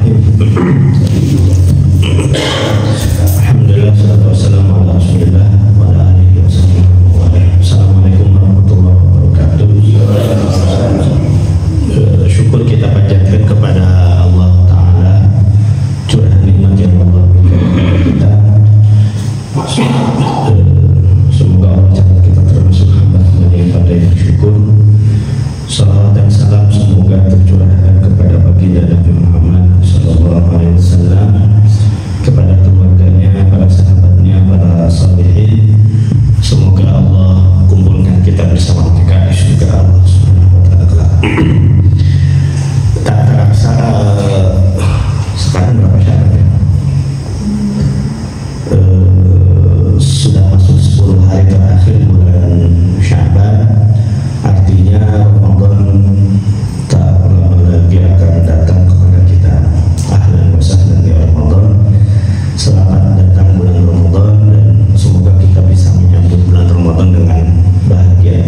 Alhamdulillah, salatu wassalamu ala Rasulillah wa ala alihi wa sahbihi wa ala. Assalamualaikum warahmatullahi wabarakatuh. Syukur kita panjatkan kepada Allah Ta'ala curah nikmat yang Allah berikan kepada kita. Semoga Allah catat kita termasuk hamba yang pandai bersyukur. Salawat dan salam semoga tercurahkan kepada baginda Nabi Muhammad sallallahu alaihi wasallam, kepada keluarganya, para sahabatnya, para salihin. Semoga Allah kumpulkan kita bersama mereka di surga Allah Subhanahu wa taala. Tak terasa sekarang berapa syaratnya? Sudah masuk 10 hari terakhir bulan Sya'ban. Artinya Ramadan tak lama lagi akan datang kepada kita. Ahlan wa sahlan ya Ramadan. Selamat datang bulan Ramadan, dan semoga kita bisa menyambut bulan Ramadan dengan bahagia.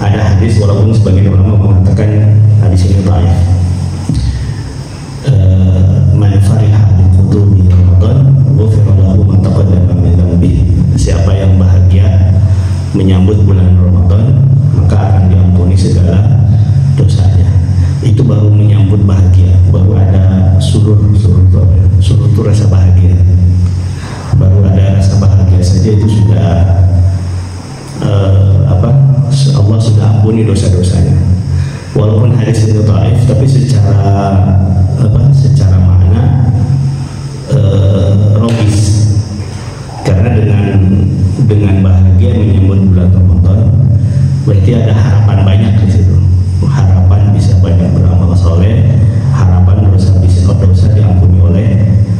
Ada hadis, walaupun sebagian ulama mengatakan hadis ini dhaif. Man fariha bi qudumi Ramadan ghufira lahu ma taqaddama min dhanbihi. Siapa yang bahagia menyambut bulan Ramadan, maka akan diampuni segala dosanya. Itu baru menyambut bahagia, baru ada surur itu rasa bahagia. Baru ada rasa bahagia saja itu sudah Allah sudah ampuni dosa-dosanya. Walaupun hadis itu dhaif, tapi secara makna logis. Karena dengan bahagia menyambut bulan Ramadan berarti ada harapan banyak di situ. Harapan bisa banyak beramal soleh, harapan dosa diampuni oleh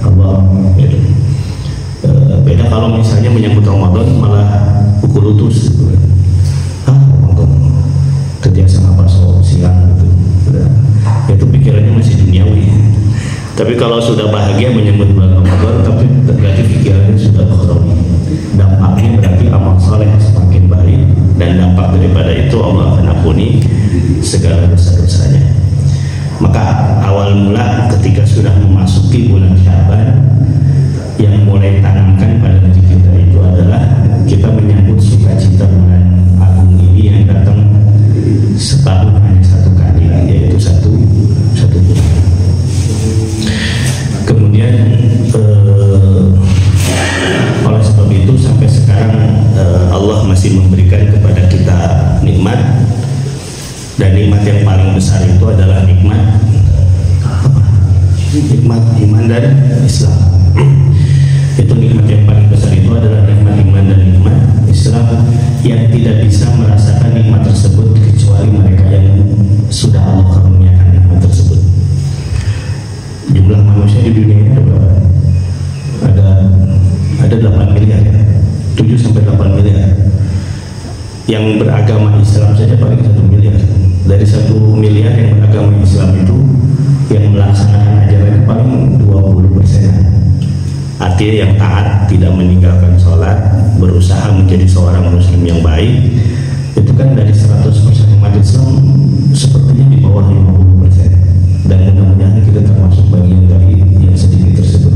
Allah. Gitu. Beda kalau misalnya menyambut Ramadan malah pukul utus. Ramadan kebiasaan apa siang gitu. Itu pikirannya masih duniawi. Tapi kalau sudah bahagia menyambut bulan Ramadan, tapi berarti pikirannya sudah ukhrawi. Dampaknya berarti amal saleh semakin baik, dan dampak daripada itu Allah akan ampuni segala dosa-dosanya. Maka awal mula ketika sudah memasuki bulan Sya'ban, yang mulai tanamkan pada diri kita itu adalah kita menyambut sukacita bulan agung ini yang datang setahun hanya satu kali, yaitu satu bulan. Kemudian oleh sebab itu sampai sekarang Allah masih memberikan kepada kita nikmat, dan nikmat yang paling besar itu adalah nikmat iman dan Islam. Itu nikmat yang paling besar itu adalah nikmat iman dan nikmat Islam, yang tidak bisa merasakan nikmat tersebut kecuali mereka yang sudah Allah karuniakan nikmat tersebut. Jumlah manusia di dunia ini ada berapa? Ada 8 miliar ya, 7-8 miliar. Yang beragama Islam saja paling 1 miliar. Dari 1 miliar yang beragama Islam itu, yang melaksanakan ajaran paling 20%. Artinya yang taat, tidak meninggalkan sholat, berusaha menjadi seorang muslim yang baik, itu kan dari 100% umat Islam sepertinya di bawah 50%. Dan mudah-mudahan kita termasuk bagian dari yang sedikit tersebut.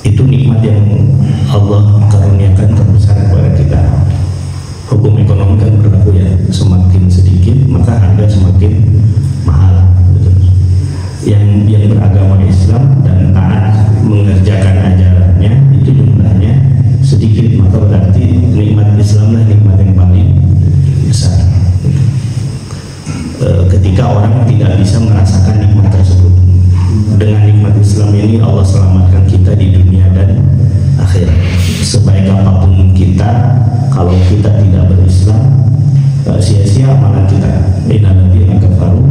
Itu nikmat yang Allah karuniakan terbesar kepada kita. Hukum ekonomi kan berlaku ya, semakin sedikit maka harga semakin mahal. Betul. Yang beragama Islam dan taat mengerjakan ajarannya itu jumlahnya sedikit, maka berarti nikmat Islam lah nikmat yang paling besar. Ketika orang tidak bisa merasakan nikmat tersebut, dengan nikmat Islam ini Allah selamatkan kita di dunia dan akhirat. Sebaik apapun kita, kalau kita tidak berislam, sia-sia amalan kita. Innalladzina kafaru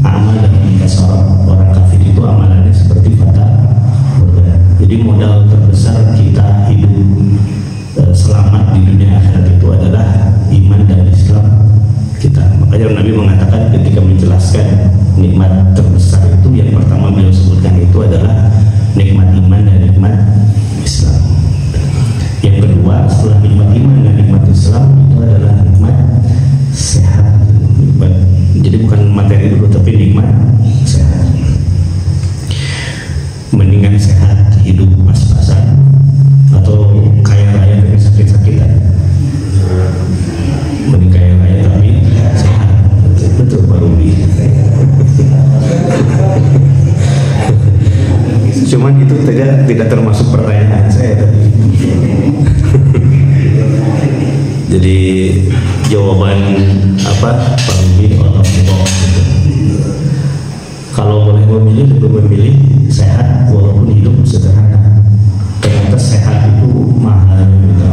a'malahum kasarab. Orang kafir itu amalannya seperti fata. Jadi modal terbesar kita hidup selamat di dunia akhirat itu adalah iman dan Islam kita. Makanya Nabi mengatakan ketika menjelaskan nikmat terbesar itu, yang pertama beliau sebutkan itu adalah nikmat iman dan nikmat Islam. Yang kedua setelah nikmat iman dan nikmat Islam itu adalah nikmat sehat. Jadi bukan materi dulu, tapi nikmat sehat. tidak termasuk pertanyaan saya tadi. Jadi jawaban apa Pak Ruby out of the box gitu. Kalau boleh memilih, lebih memilih sehat walaupun hidup sederhana. Ternyata sehat itu mahal gitu.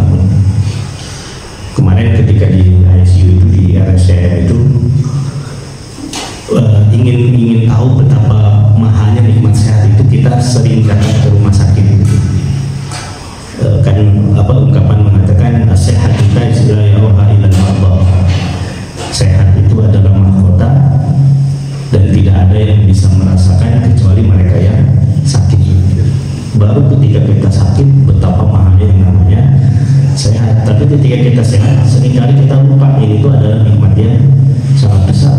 Kemarin ketika di ICU itu, di RSCM itu ingin tahu betapa mahalnya nikmat sehat itu, kita sering datang ke rumah sakit gitu. Kan ungkapan mengatakan sehat kita istilah ya Allah, sehat itu adalah mahkota dan tidak ada yang bisa merasakan kecuali mereka yang sakit. Baru ketika kita sakit betapa mahalnya yang namanya sehat. Tapi ketika kita sehat seringkali kita lupa ini itu adalah nikmat yang sangat besar.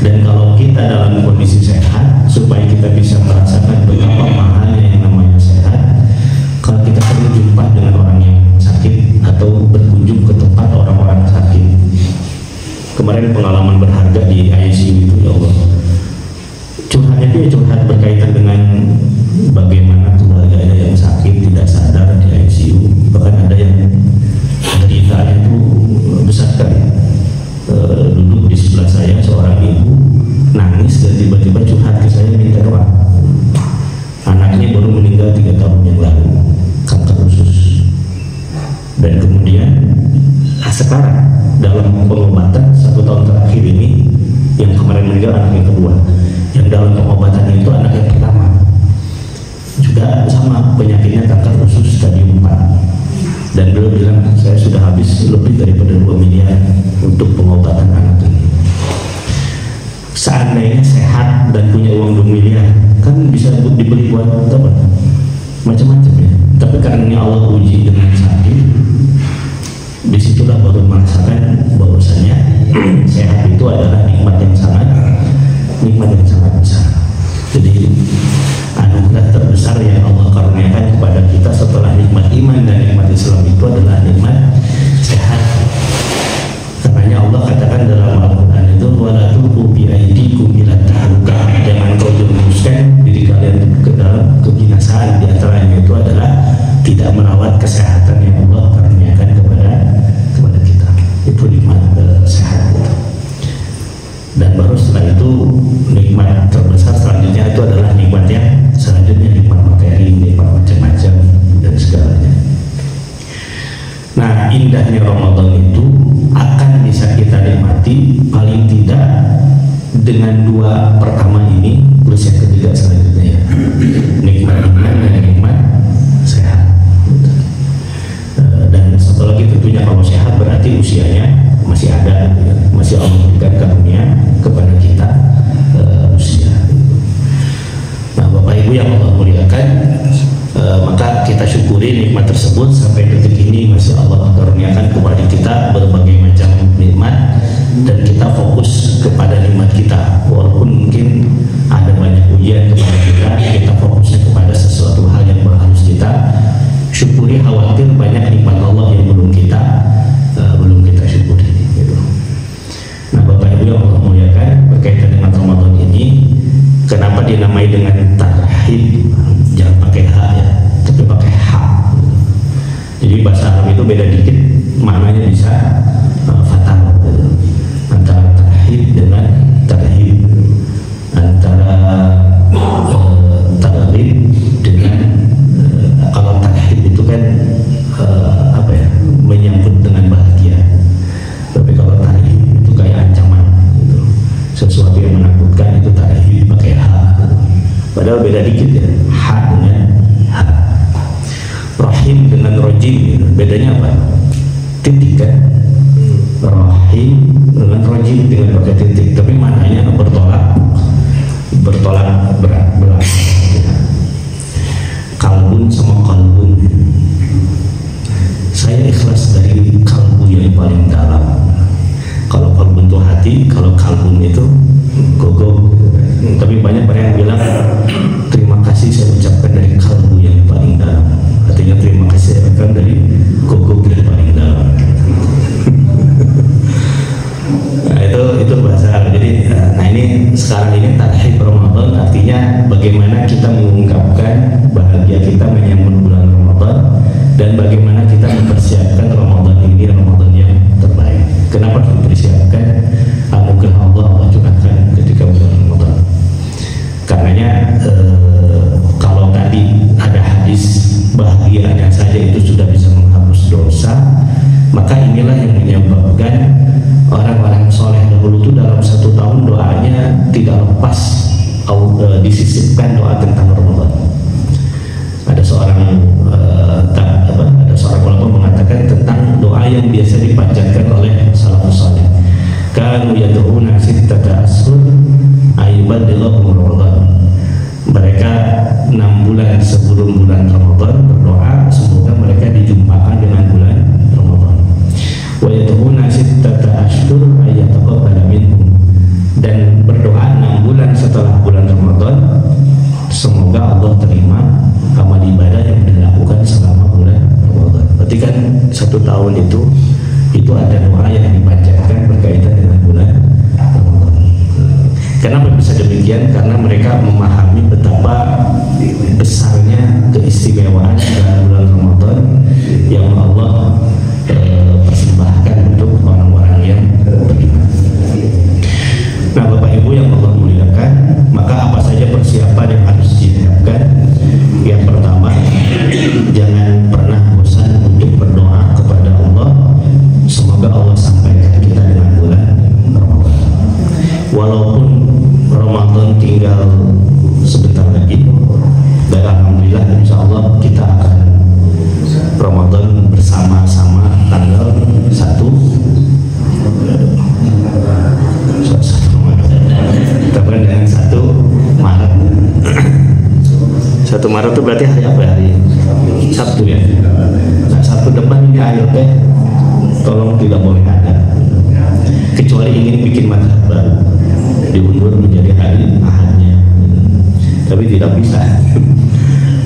Dan kalau kita dalam kondisi sehat, supaya kita bisa merasakan betapa mahalnya yang namanya sehat, kalau kita perlu jumpa dengan orang yang sakit atau berkunjung ke tempat orang-orang sakit. Kemarin pengalaman berharga di ICU itu, ya Allah, curhatnya itu curhat berkaitan dengan bagaimana keluarganya yang sakit tidak sadar di ICU. Bahkan ada yang deritanya itu besar sekali. Duduk di sebelah saya seorang ibu nangis dan tiba-tiba curhat ke saya minta doa. Anaknya baru meninggal 3 tahun yang lalu, kanker usus. Dan kemudian sekarang dalam pengobatan 1 tahun terakhir ini, yang kemarin meninggal anak yang kedua, yang dalam pengobatan itu anak yang pertama juga sama penyakitnya kanker usus stadium 4. Dan beliau bilang saya sudah habis lebih daripada 2 miliar untuk pengobatan anak ini. Seandainya sehat dan punya uang 2 miliar kan bisa dibeli buat apa? Macam-macam ya. Tapi karena Allah uji dengan sakit, disitulah baru merasakan bahwasanya sehat itu adalah nikmat yang sangat besar. Jadi anugerah terbesar yang Allah karuniakan kepada kita setelah nikmat iman dan nikmat Islam itu adalah nikmat sehat. Karenanya Allah katakan dalam Al-Quran itu, wala tulqu bi aydikum ila tahlukah, jangan kau jerumuskan diri kalian ke dalam kebinasaan. Di antaranya itu adalah tidak merawat kesehatan yang Allah karuniakan kepada kita. Itu nikmat sehat. Dan baru setelah itu nikmat terbesar selanjutnya itu adalah nikmat yang selanjutnya, nikmat materi, nikmat macam-macam dan segalanya. Nah, indahnya Ramadan itu akan bisa kita nikmati paling tidak dengan 2 pertama ini plus yang ketiga selanjutnya ya. Nikmat iman dan nikmat sehat. Dan satu lagi tentunya kalau sehat berarti usianya masih ada, masih Allah berikan karunia kepada kita usia. Nah, Bapak Ibu yang Allah muliakan, maka kita syukuri nikmat tersebut sampai detik ini masih Allah karuniakan kepada kita berbagai macam nikmat, dan kita fokus kepada nikmat kita. Walaupun mungkin ada banyak ujian kepada kita fokusnya kepada sesuatu hal yang harus kita syukuri. Khawatir banyak nikmat Allah yang belum kita syukuri gitu. Nah, Bapak Ibu yang Allah muliakan, berkaitan dengan Ramadan ini, kenapa dinamai dengan tarhib? Jangan pakai H ya, tapi pakai H. Jadi bahasa Arab itu beda dikit, maknanya bisa fatal gitu. Antara tarhib dengan tarhib, antara tarhib dengan kalau tarhib itu kan menyambut dengan bahagia. Tapi kalau tarhib itu kayak ancaman gitu. Sesuatu yang menakutkan itu tarhib pakai H gitu. Padahal beda dikit ya, H dengan H. Rahim dengan rojim gitu. Bedanya apa? Titik kan. Rahim dengan rojim dengan pakai titik, tapi maknanya bertolak belakang. Kalbun sama kalbun, saya ikhlas dari kalbu yang paling dalam. Kalau kalbun itu hati, kalau kalbun itu gogo. Tapi banyak orang yang bilang terima kasih saya ucapkan dari kalbu yang paling dalam. Artinya terima kasih saya ucapkan dari gogo yang paling dalam. Nah, itu bahasa. Jadi nah ini sekarang ini tarhib Ramadan, artinya bagaimana kita mengungkapkan bahagia kita menyambut bulan Ramadan dan bagaimana kita mempersiapkan Ramadan ini Ramadan yang terbaik. Kenapa dipersiapkan? Anugerah Allah curahkan ketika bulan Ramadan. Karenanya kalau tadi ada hadis bahagianya saja itu sudah bisa menghapus dosa, maka inilah yang menyebabkan orang-orang soleh dahulu itu dalam 1 tahun doanya tidak lepas disisipkan doa tentang Ramadan. Ada seorang ulama mengatakan tentang doa yang biasa dipanjatkan oleh salafus saleh. Kanu yad'una sittata ashur ayyubadillahu Ramadan. Mereka 6 bulan sebelum bulan Ramadan berdoa semoga mereka dijumpakan dengan bulan Ramadan. Wa yad'una sittata ashhur ayyataqabbala minhum, dan berdoa 6 bulan setelah bulan Ramadan semoga Allah terima amal ibadah yang dilakukan selama bulan Ramadan. Berarti kan 1 tahun itu ada doa yang dipanjatkan berkaitan dengan bulan Ramadan. Kenapa bisa demikian? Karena mereka memahami betapa besarnya keistimewaan bulan Ramadan yang Allah persembahkan untuk orang-orang yang beriman. Nah, Bapak Ibu yang Allah muliakan, maka apa saja persiapan yang harus disiapkan? Yang pertama, jangan pernah bosan untuk berdoa kepada Allah. Semoga Allah sampaikan kita dengan bulan Ramadan. Walaupun Ramadan tinggal sebentar lagi, dan alhamdulillah insya Allah kita akan Ramadan bersama-sama tanggal 1 kita bukan dengan 1 Maret. 1 Maret itu berarti hari apa? Hari Sabtu ya. Nah, Sabtu depan ini ayo teh tolong tidak boleh ada, kecuali ingin bikin mazhab baru diundur menjadi hari Ahadnya, tapi tidak bisa.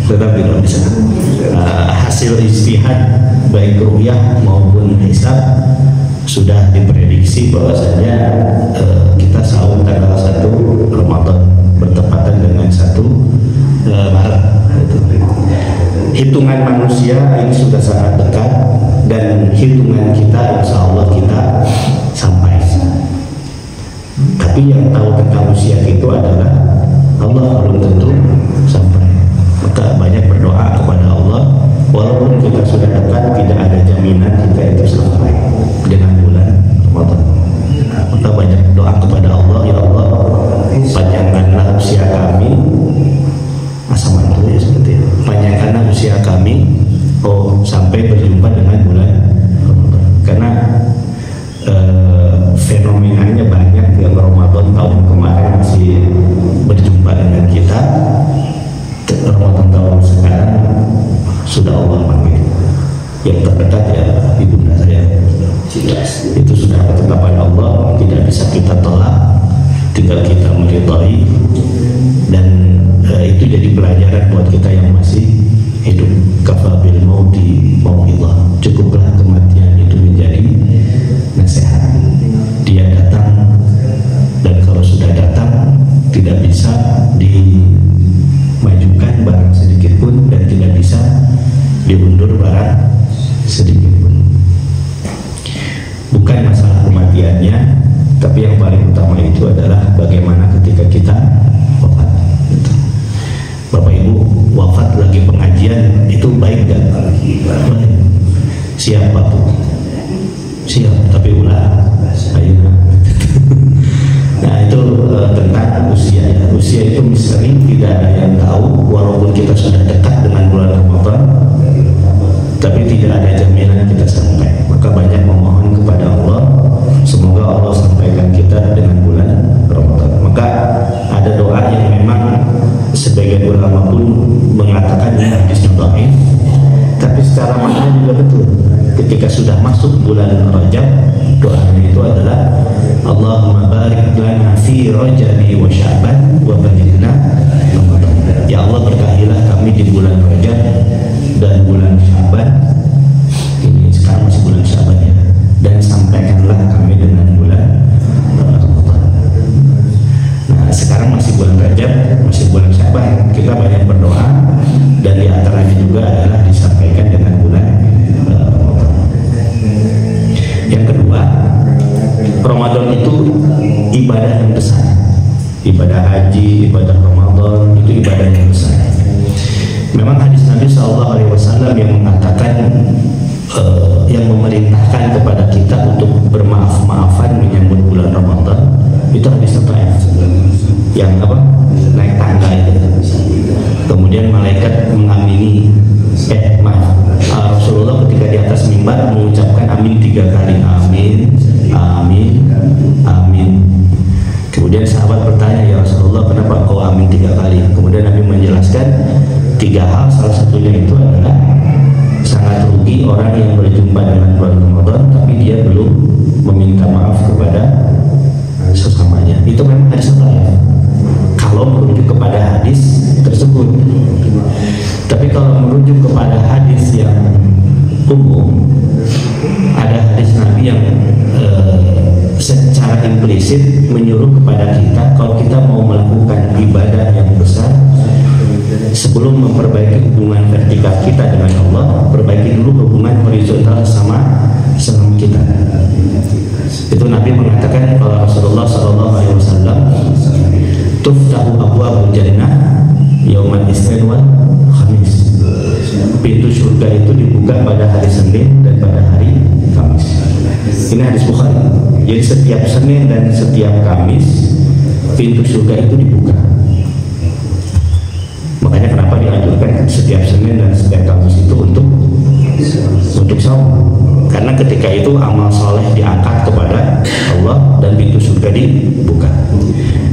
Tetap tidak bisa. Hasil ijtihad baik ru'yah maupun hisab sudah diprediksi bahwasanya kita sahur tanggal 1 Ramadan bertepatan dengan 1 Maret. Hitungan manusia ini sudah sangat dekat, dan hitungan kita insya Allah kita sampai. Tapi yang tahu tentang usia itu adalah Allah, belum tentu sampai. Maka banyak berdoa kepada Allah, walaupun kita sudah dekat, tidak ada jaminan kita itu sampai dengan bulan Ramadan. Maka banyak doa kepada Allah, ya Allah panjangkanlah usia kami, asaman itu ya seperti itu, panjangkanlah usia kami sampai berjumpa dengan bulan Ramadan. Karena fenomenanya banyak, yang Ramadan tahun kemarin masih berjumpa dengan kita, Ramadan tahun sekarang sudah Allah panggil. Yang terdekat ya ibunda saya, itu sudah ketetapan Allah, tidak bisa kita tolak, tinggal kita meridai. Dan itu jadi pelajaran buat kita yang masih hidup. Kafabil mauti mau'izah, cukuplah kematian itu menjadi nasihat. Dia datang, dan kalau sudah datang tidak bisa dimajukan barang sedikit pun, dan tidak bisa diundur barang sedikit pun. Bukan masalah kematiannya, tapi yang paling utama itu adalah bagaimana ketika kita wafat. Bapak Ibu, wafat lagi pengajian itu baik gak? Baik. Siapa tuh? Siap, tapi ulah. Ayo. Nah itu tentang usia ya. Usia itu misteri, tidak ada yang tahu. Walaupun kita sudah dekat dengan bulan Ramadan, tapi tidak ada jaminan kita sampai. Maka banyak memohon kepada Allah, semoga Allah sampaikan kita dengan bulan Ramadan. Maka ada doa yang memang sebagian ulama pun mengatakan ini hadisnya dhaif, tapi secara makna juga betul. Ketika sudah masuk bulan Rajab, doanya itu adalah Allahumma barik lana fi Rajabi wa Sya'ban wa balighna Ramadan. Ya Allah, berkahilah kami di bulan Rajab dan bulan Sya'ban. Ini sekarang masih bulan Sya'ban ya. Dan sampaikanlah kami dengan bulan Ramadan. Nah, juga adalah disampaikan dengan bulan Ramadan. Yang kedua, Ramadan itu ibadah yang besar. Ibadah haji, ibadah Ramadan itu ibadah yang besar. Memang hadis Nabi SAW yang mengatakan yang memerintahkan kepada kita untuk bermaaf-maafan menyambut bulan Ramadan itu hadis apa ya? Yang apa? Naik tangga itu. Kemudian malaikat mengamini Rasulullah ketika di atas mimbar mengucapkan amin 3 kali, amin, amin, amin. Kemudian sahabat bertanya, ya Rasulullah, kenapa kau amin 3 kali? Kemudian Nabi menjelaskan 3 hal, salah satunya itu adalah sangat rugi orang yang berjumpa dengan bulan Ramadan tapi dia belum meminta maaf kepada sesamanya. Itu memang hadis apa ya? Kalau merujuk kepada hadis tersebut. Tapi kalau merujuk kepada hadis yang umum, ada hadis Nabi yang secara implisit menyuruh kepada kita kalau kita mau melakukan ibadah yang besar, sebelum memperbaiki hubungan vertikal kita dengan Allah, perbaiki dulu hubungan horizontal sama kita. Itu Nabi mengatakan kalau Rasulullah SAW, tuftahu abwabul jannah yaumal isnin wal khamis. Pintu surga itu dibuka pada hari Senin dan pada hari Kamis. Ini hadis Bukhari. Jadi setiap Senin dan setiap Kamis pintu surga itu dibuka. Makanya kenapa dianjurkan setiap Senin dan setiap Kamis itu untuk saum. Karena ketika itu amal soleh diangkat kepada Allah dan pintu surga dibuka.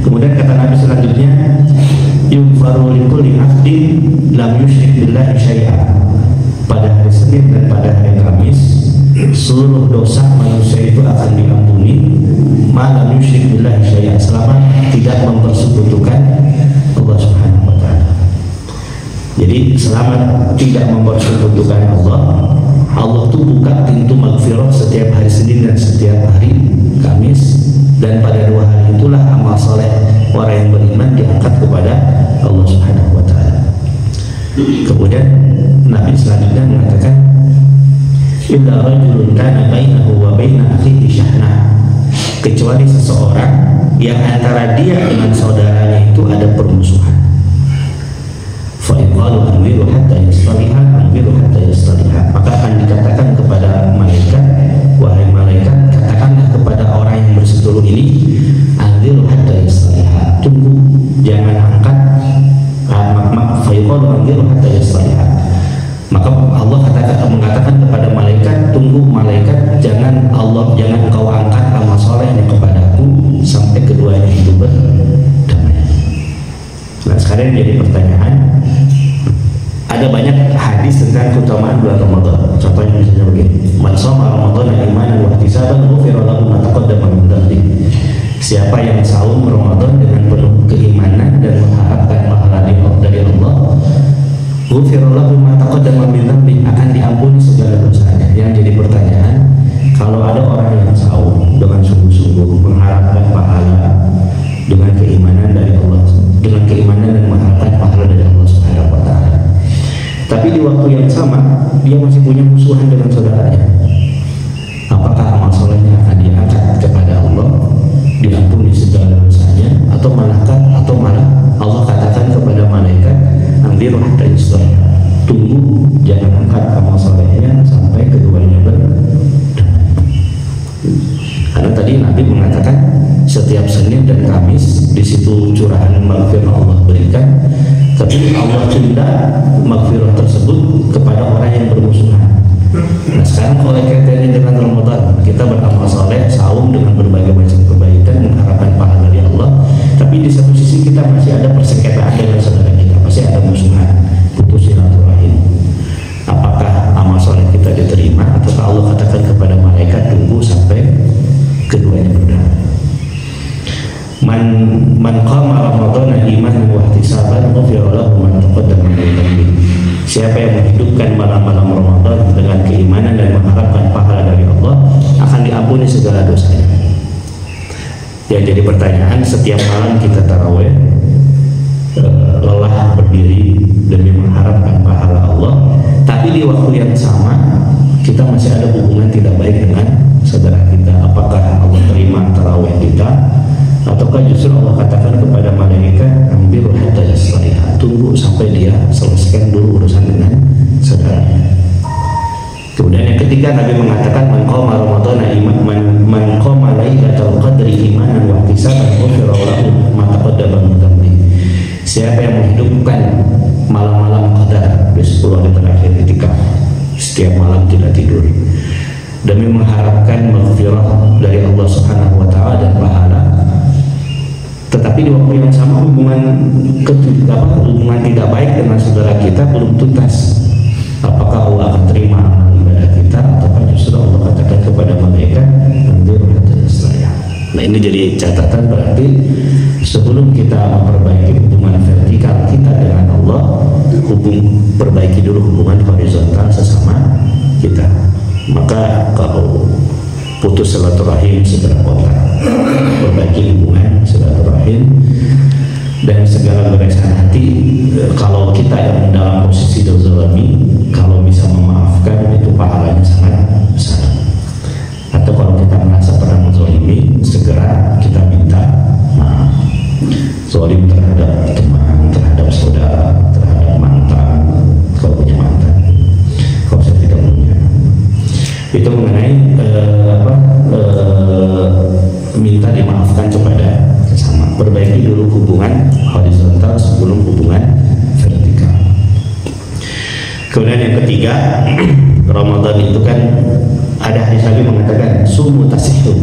Kemudian kata Nabi selanjutnya, yughfaru likulli 'abdin lam yusyrik billahi syai'an. Pada hari Senin dan pada hari Kamis seluruh dosa manusia itu akan diampuni ma lam yusyrik billahi syai'an, selama tidak mempersekutukan Allah Subhanahu wa taala. Jadi selama tidak mempersekutukan Allah, Allah tuh buka pintu maghfirah setiap hari Senin dan setiap hari Kamis, dan pada 2 hari itulah amal soleh orang yang beriman diangkat kepada Allah Subhanahu wa taala. Kemudian Nabi selanjutnya mengatakan, illa rajulun kana bainahu wa baina akhihi syahna, kecuali seseorang yang antara dia dengan saudaranya itu ada permusuhan. Fa iqalu anwiru hatta yastaliha, anwiru hatta yastaliha, maka akan dikatakan kepada malaikat, wahai malaikat, katakanlah kepada orang yang berseteru ini, anwiru hatta yastaliha, tunggu, jangan angkat. Fa iqalu anwiru hatta yastaliha, maka Allah mengatakan kepada malaikat, tunggu malaikat, jangan engkau angkat amal solehnya kepadaku sampai keduanya itu berdamai. Nah sekarang jadi pertanyaan, ada banyak hadis tentang keutamaan bulan Ramadan. Contohnya misalnya begini, man shoma Ramadan imanan wa ihtisaban ghufira lahu ma taqaddama min dhanbi. Siapa yang saum Ramadan dengan penuh keimanan dan mengharapkan pahala dari Allah, ghufira lahu ma taqaddama min dhanbi, akan diampuni segala dosanya. Yang jadi pertanyaan, kalau ada orang yang saum dengan sungguh-sungguh mengharapkan pahala dengan keimanan dari Allah, dengan keimanan dan mengharapkan pahala dari Allah Subhanahu wa taala, tapi di waktu yang sama dia masih punya musuhan dengan saudaranya, apakah amal solehnya akan diangkat kepada Allah, diampuni segala dosanya, atau malah Allah katakan kepada malaikat, anziru hatta yusbah, tunggu, jangan angkat amal solehnya sampai keduanya berdamai. Karena tadi Nabi mengatakan setiap Senin dan Kamis di situ curahan maghfirah Allah berikan, tapi Allah tunda maghfirah tersebut kepada orang yang bermusuhan. Nah sekarang kalau kaitannya dengan Ramadan, kita beramal soleh, saum dengan berbagai macam kebaikan, mengharapkan pahala dari Allah, tapi di satu sisi kita masih ada persengketaan dengan saudara kita, masih ada musuhan, putus silaturahim. Apakah amal soleh kita diterima, atau Allah katakan kepada malaikat, tunggu sampai keduanya berdamai. Man qama Ramadhana imanan wa ihtisaban ghufira lahu ma taqaddama min dhanbi. Siapa yang menghidupkan malam-malam Ramadan dengan keimanan dan mengharapkan pahala dari Allah, akan diampuni segala dosanya. Yang jadi pertanyaan, setiap malam kita tarawih, lelah berdiri demi mengharapkan pahala Allah, di waktu yang sama kita masih ada hubungan tidak baik dengan saudara kita, apakah Allah terima tarawih kita, ataukah justru Allah katakan kepada malaikat ambil hatta yasriha, tunggu sampai dia selesaikan dulu urusan dengan saudaranya. Kemudian yang ketiga, Nabi mengatakan man qama ramadhana man qama lailatul qadri imanan wa ihtisaban ghufira lahu ma taqaddama min dhanbi. Siapa yang menghidupkan malam-malam qadar di 10 hari terakhir ketika setiap malam tidak tidur demi mengharapkan maghfirah dari Allah Subhanahu wa taala dan pahala, tetapi di waktu yang sama hubungan tidak baik dengan saudara kita belum tuntas, apakah Allah akan terima amal ibadah kita ataukah justru Allah katakan kepada malaikat nanti saya. Nah, ini jadi catatan, berarti sebelum kita memperbaiki hubungan vertikal kita dengan Allah, perbaiki dulu hubungan horizontal sesama kita. Maka kalau putus silaturahim segera kontak, perbaiki hubungan silaturahim, dan segala goresan hati. Kalau kita yang dalam posisi dozalami, kalau bisa memaafkan itu pahalanya sangat besar. Atau kalau kita merasa pernah menzalimi, segera kita minta maaf. Zalim terhadap teman, terhadap saudara, terhadap mantan, kalau punya mantan, kalau saya tidak punya. Itu mengenai minta dimaafkan kepada sesama. Perbaiki dulu hubungan horizontal sebelum hubungan vertikal. Kemudian yang ketiga, Ramadan itu kan ada hadis Nabi mengatakan sumu tasihhu,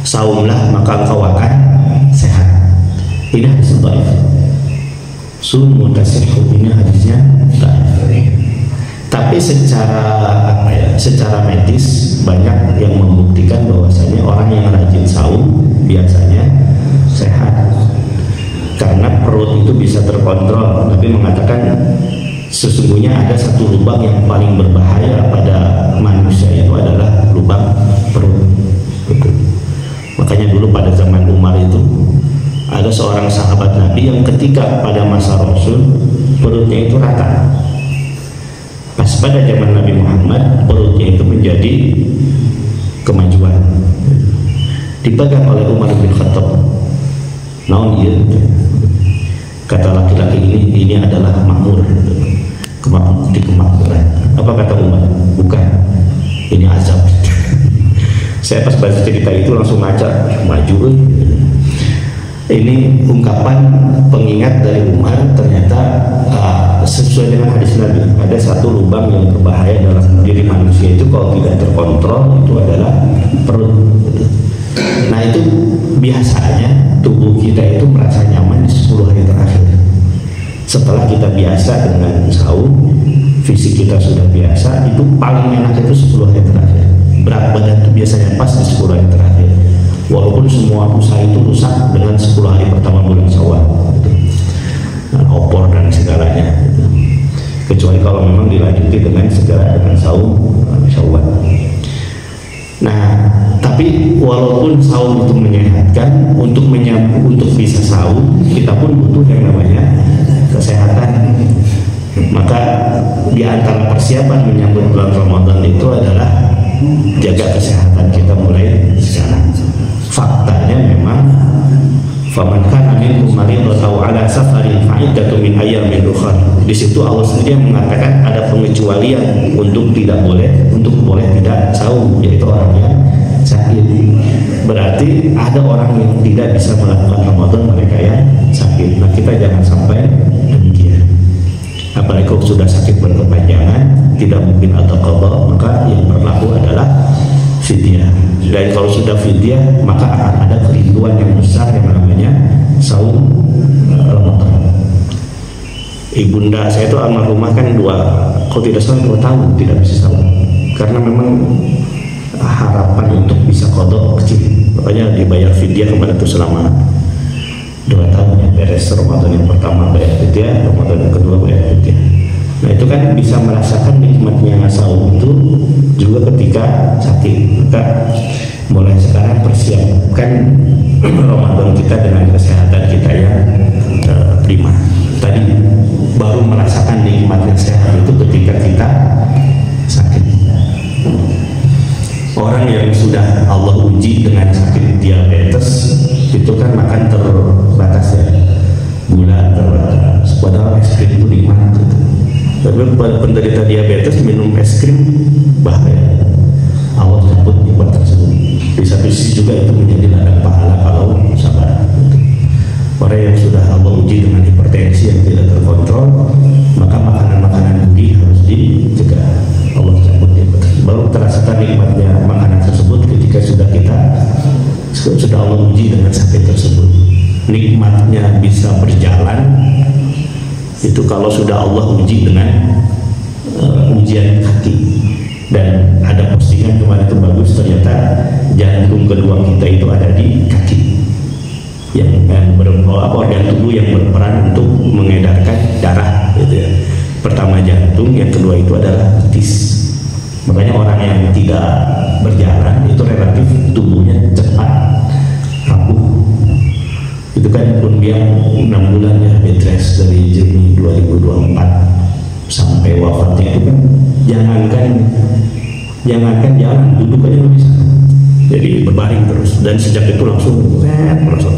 saumlah maka engkau akan sehat. Ini hadis dhaif. Sumu tasihhu ini hadisnya dhaif. Tapi secara medis banyak yang membuktikan bahwasanya orang yang rajin saum biasanya sehat, karena perut itu bisa terkontrol. Nabi mengatakan sesungguhnya ada satu lubang yang paling berbahaya pada manusia, itu adalah lubang perut. Makanya dulu pada zaman Umar itu ada seorang sahabat Nabi yang ketika pada masa Rasul perutnya itu rata. Pas pada zaman Nabi Muhammad perutnya itu menjadi kemajuan, dipegang oleh Umar bin Khattab. Naon iya, kata laki-laki ini adalah makmur, kemakmuran. Apa kata Umar? Bukan, ini azab. Saya pas baca cerita itu langsung ngaca, maju. Ini ungkapan pengingat dari Umar. Ternyata sesuai dengan hadis Nabi, ada satu lubang yang berbahaya dalam diri manusia itu kalau tidak terkontrol, itu adalah perut. Nah, itu biasanya tubuh kita itu merasa nyaman di 10 hari terakhir. Setelah kita biasa dengan saum, fisik kita sudah biasa, itu paling enak itu 10 hari terakhir. Berat badan itu biasanya pas di 10 hari terakhir, walaupun semua usaha itu rusak dengan 10 hari pertama bulan Syawal, opor dan segalanya, kecuali kalau memang dilanjuti dengan segera dengan saum Syawal. Nah, tapi walaupun saum itu menyehatkan, untuk bisa saum kita pun butuh yang namanya kesehatan. Maka di antara persiapan menyambut bulan Ramadan itu adalah jaga kesehatan kita mulai sekarang. Faktanya memang faman kana minkum maridun aw ala safarin fa'iddatun min ayyamin ukhra. Di situ Allah sendiri mengatakan ada pengecualian untuk boleh tidak saum, yaitu orang yang sakit. Berarti ada orang yang tidak bisa melakukan Ramadan, mereka yang sakit. Nah, kita jangan sampai demikian. Apalagi kalau sudah sakit berkepanjangan, tidak mungkin ada qada, maka yang berlaku adalah fidyah. Dan kalau sudah fidyah, maka akan ada kerinduan yang besar yang namanya saum Ramadan. Ibunda saya itu almarhumah kan kalau tidak salah 2 tahun tidak bisa saum, karena memang harapan untuk bisa qada kecil, makanya dibayar fidyah kepada itu selama 2 tahun ya, beres Ramadan yang pertama bayar fidyah, Ramadan yang kedua bayar fidyah. Nah, itu kan bisa merasakan nikmatnya saum itu juga ketika sakit. Maka mulai sekarang persiapkan Ramadan kita dengan kesehatan kita yang prima. Tadi baru merasakan nikmatnya sehat itu ketika kita yang sudah Allah uji dengan sakit diabetes itu kan makan terbatas ya, gula terbatas, padahal es krim itu nikmat gitu. Tapi penderita diabetes minum es krim bahaya, Allah cabut nikmat tersebut. Di satu sisi juga itu menjadi ladang pahala kalau sabar gitu. Orang yang sudah Allah uji dengan hipertensi yang tidak terkontrol, maka makanan-makanan gurih harus dicegah. Allah cabut nikmat tersebut. Baru terasakan nikmatnya makanan tersebut ketika sudah Allah uji dengan sakit tersebut. Nikmatnya bisa berjalan itu kalau sudah Allah uji dengan ujian kaki. Dan ada postingan kemarin itu bagus, ternyata jantung kedua kita itu ada di kaki, yang organ tubuh yang berperan untuk mengedarkan darah gitu ya. Pertama jantung, yang kedua itu adalah betis. Makanya orang yang tidak berjalan itu relatif tubuhnya cepat rapuh. Itu kan pun yang 6 bulan ya bed rest dari Juni 2024 sampai wafatnya itu kan jangankan jalan, duduk aja nggak bisa. Jadi berbaring terus, dan sejak itu langsung merosot.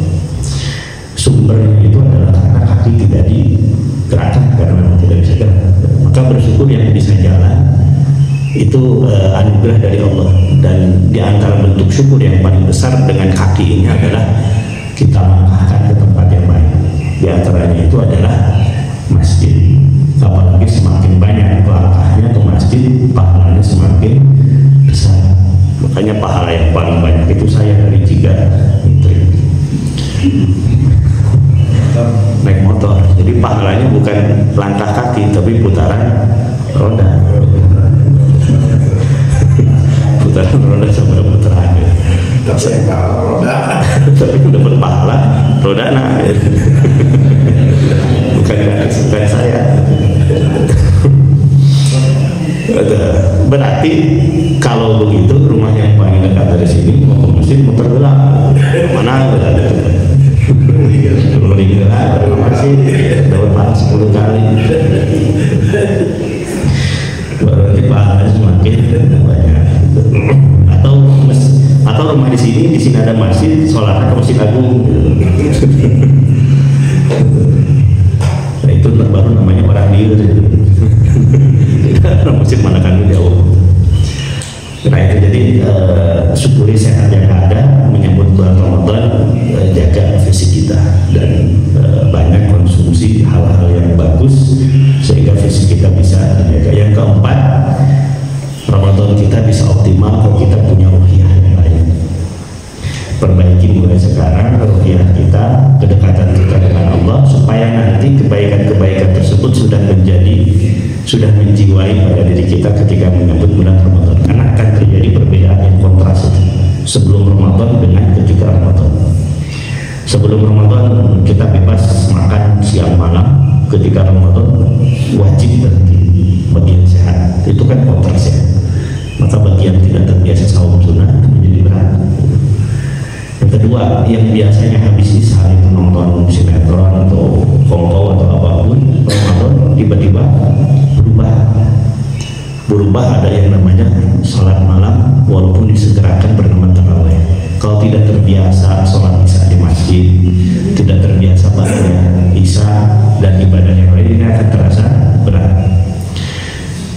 Sumbernya itu adalah karena kaki tidak digerakkan karena memang tidak bisa gerak. Maka bersyukur yang bisa jalan itu anugerah dari Allah. Dan di antara bentuk syukur yang paling besar dengan kaki ini adalah kita langkahkan ke tempat yang baik. Di antaranya itu adalah masjid. Apalagi semakin banyak langkahnya ke masjid, pahalanya semakin besar. Makanya pahala yang paling banyak itu saya dari Jigar naik motor. Jadi pahalanya bukan langkah kaki tapi putaran roda. Putaran roda sama putaran roda. Tapi dapat pahala roda bukan saya. Berarti kalau begitu rumah yang paling dekat dari sini mau ke masjid muter gelap mana berada masih dapat pahala 10 kali. Berarti pahalanya semakin banyak. Atau rumah di sini ada masjid, sholatnya ke Masjid Agung. Nah, itu baru namanya orang liur. Masjid mana kan jauh. Nah itu jadi syukuri sehat yang ada menyambut bulan Ramadan, jaga fisik kita dan banyak konsumsi hal-hal yang bagus sehingga fisik kita bisa terjaga. Yang keempat, Ramadan kita bisa optimal kalau kita punya ruhiyah yang baik. Perbaiki mulai sekarang ruhiyah kita, kedekatan kita dengan Allah, supaya nanti kebaikan-kebaikan tersebut sudah menjiwai pada diri kita ketika menyambut bulan Ramadan. Karena akan terjadi perbedaan yang kontras sebelum Ramadan dengan ketika Ramadan. Sebelum Ramadan kita bebas makan siang malam, ketika Ramadan wajib berhenti. Bagian sehat itu kan kontras ya. Maka bagian tidak terbiasa saum sunnah menjadi berat. Yang kedua, yang biasanya habis isya itu nonton sinetron atau kongko atau apapun, Ramadan tiba-tiba berubah, ada yang namanya sholat malam walaupun disegerakan bernama tarawih. Kalau tidak terbiasa sholat isya di masjid, tidak terbiasa baca isya dan ibadah yang lain, ini akan terasa berat.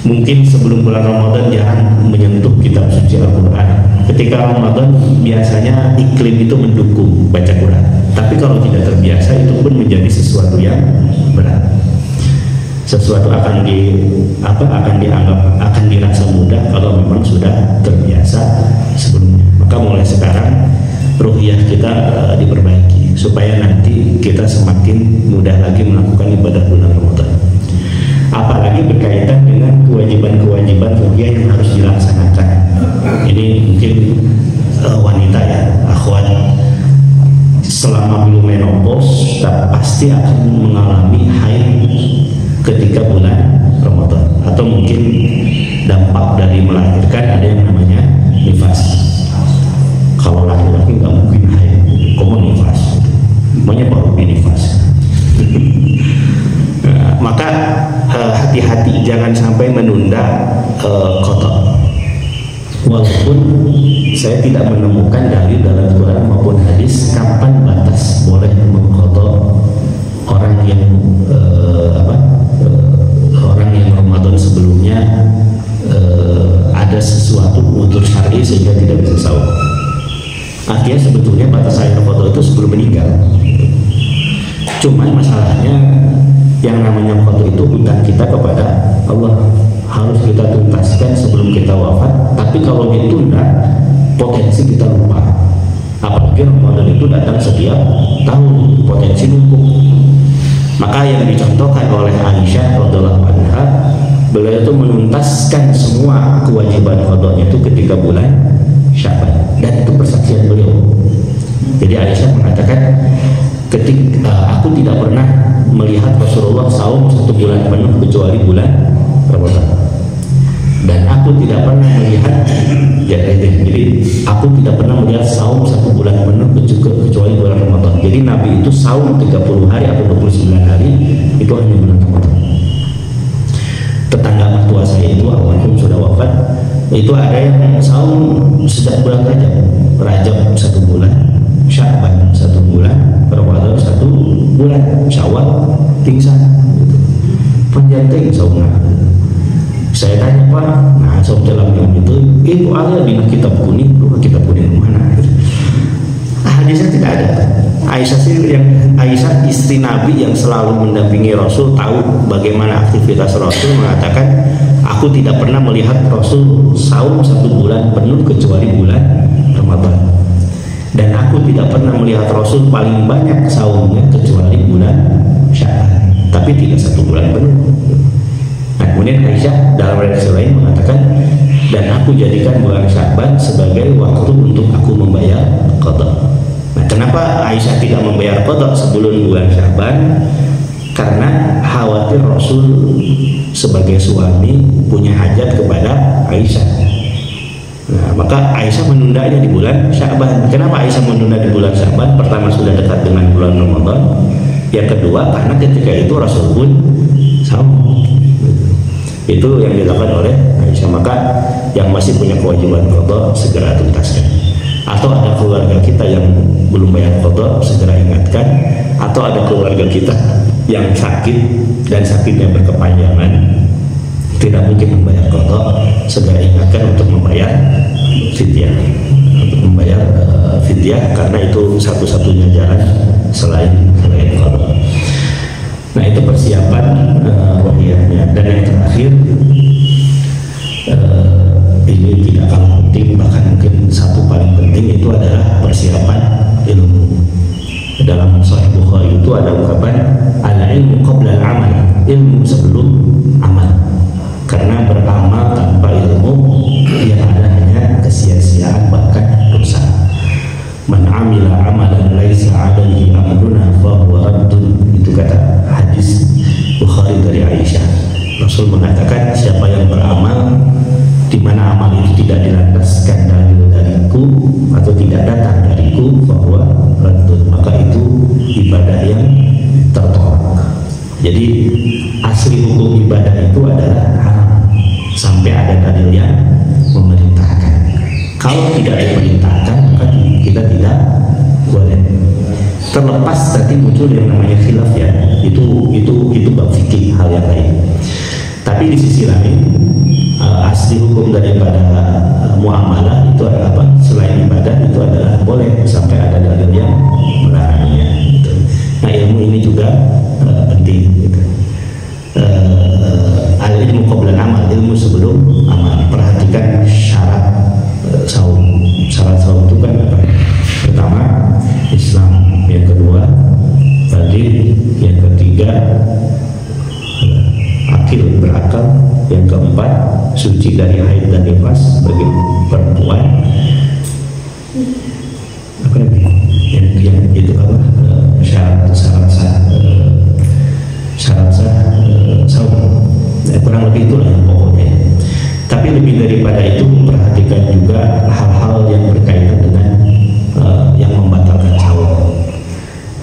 Mungkin sebelum bulan Ramadan jarang menyentuh kitab suci Al-Quran. Ketika Ramadan biasanya iklim itu mendukung baca Quran, tapi kalau tidak terbiasa itu pun menjadi sesuatu yang berat. Sesuatu akan dirasa mudah kalau memang sudah terbiasa sebelumnya. Maka mulai sekarang ruhiyah kita diperbaiki supaya nanti kita semakin mudah lagi melakukan ibadah bulan Ramadan. Apalagi berkaitan dengan kewajiban-kewajiban ruhiyah yang harus dilaksanakan. Ini mungkin wanita ya, akhwat selama belum menopause pasti akan mengalami haid ketika bulan Ramadan, atau mungkin dampak dari melahirkan ada yang namanya nifas. Kalau laki-laki nggak mungkin haid, komo nifas, maunya baru nifas. Maka hati-hati jangan sampai menunda kotor. Walaupun saya tidak menemukan dalil dalam Quran maupun hadis kapan batas boleh mengqadha orang yang orang yang Ramadan sebelumnya ada sesuatu udzur syar'i sehingga tidak bisa saum. Artinya sebetulnya batas akhir qadha itu sebelum meninggal. Cuma masalahnya yang namanya qadha itu hutang kita kepada Allah, harus kita tuntaskan sebelum kita wafat. Tapi kalau ditunda, potensi kita lupa. Apalagi Ramadan itu datang setiap tahun, potensi numpuk. Maka yang dicontohkan oleh Aisyah radhiyallahu anha, beliau itu menuntaskan semua kewajiban qadanya itu ketika bulan Sya'ban, dan itu persaksian beliau. Jadi Aisyah mengatakan, aku tidak pernah melihat Rasulullah saum 1 bulan penuh kecuali bulan Ramadan, dan aku tidak pernah melihat jadi aku tidak pernah melihat saum 1 bulan penuh kecuali bulan Ramadan. Jadi Nabi itu saum 30 hari atau 29 hari itu hanya bulan Ramadan. Tetangga mertua saya itu almarhum sudah wafat, itu ada yang saum sejak bulan Rajab 1 bulan, Sya'ban 1 bulan, Ramadan 1 bulan, Syawal pingsan gitu. Penjantai saumnya. Saya tanya, Pak, nah saum dalam yang itu ada di kitab kuning, kitab kuning mana? Hadisnya tidak ada. Aisyah istri Nabi yang selalu mendampingi Rasul, tahu bagaimana aktivitas Rasul, mengatakan, aku tidak pernah melihat Rasul saum 1 bulan penuh kecuali bulan Ramadan, dan aku tidak pernah melihat Rasul paling banyak saumnya kecuali bulan Sya'ban, tapi tidak 1 bulan penuh. Nah, kemudian Aisyah dalam hadis lain mengatakan, dan aku jadikan bulan Sya'ban sebagai waktu untuk aku membayar qadha. Nah, kenapa Aisyah tidak membayar qadha sebelum bulan Sya'ban? Karena khawatir Rasul sebagai suami punya hajat kepada Aisyah. Nah, maka Aisyah menundanya di bulan Sya'ban. Kenapa Aisyah menunda di bulan Sya'ban? Pertama, sudah dekat dengan bulan Ramadan. Yang kedua, karena ketika itu Rasul pun saum. Itu yang dilakukan oleh Aisyah. Maka yang masih punya kewajiban qadha segera tuntaskan. Atau ada keluarga kita yang belum bayar qadha, segera ingatkan. Atau ada keluarga kita yang sakit dan sakitnya berkepanjangan, tidak mungkin membayar qadha, segera ingatkan untuk membayar fidyah, karena itu satu-satunya jalan selain qadha. Nah, itu persiapan wahyahnya. Dan yang terakhir, ini tidak kalah penting, bahkan mungkin satu paling penting, itu adalah persiapan ilmu. Dalam Sahih Bukhari itu ada ungkapan al-ilmu qabla al-amal, ilmu sebelum amal. Karena beramal tanpa ilmu yang ada hanya kesia-siaan, bahkan dosa. Man amila amalan laisa alaihi amruna fahuwa raddun, itu kata hadis Bukhari dari Aisyah. Rasul mengatakan, siapa yang beramal di mana amal itu tidak dilandaskan dalil dariku atau tidak datang dariku, fahuwa raddun, maka itu ibadah yang tertolak. Jadi asli hukum ibadah itu adalah haram sampai ada dalil yang memerintahkan. Kalau tidak diperintahkan, maka kita tidak boleh. Terlepas tadi muncul yang namanya khilaf ya, itu bab fikih, hal yang lain. Tapi di sisi lain, asli hukum daripada muamalah itu adalah apa? Selain ibadah itu adalah boleh sampai ada dalil yang melarangnya. Gitu. Nah, ilmu ini juga penting. Gitu. Al-ilmu qabla amal, ilmu sebelum amal. Perhatikan syarat saum. Syarat saum itu kan apa? Pertama, Islam. Yang kedua, balik. Yang ketiga, akil, berakal. Yang keempat, suci dari haid dan nifas bagi perempuan. Apa lagi? Yang itu apa? Syarat saum. Kurang lebih itulah yang pokoknya. Tapi lebih daripada itu, perhatikan juga hal-hal yang berkaitan dengan yang membatalkan saum.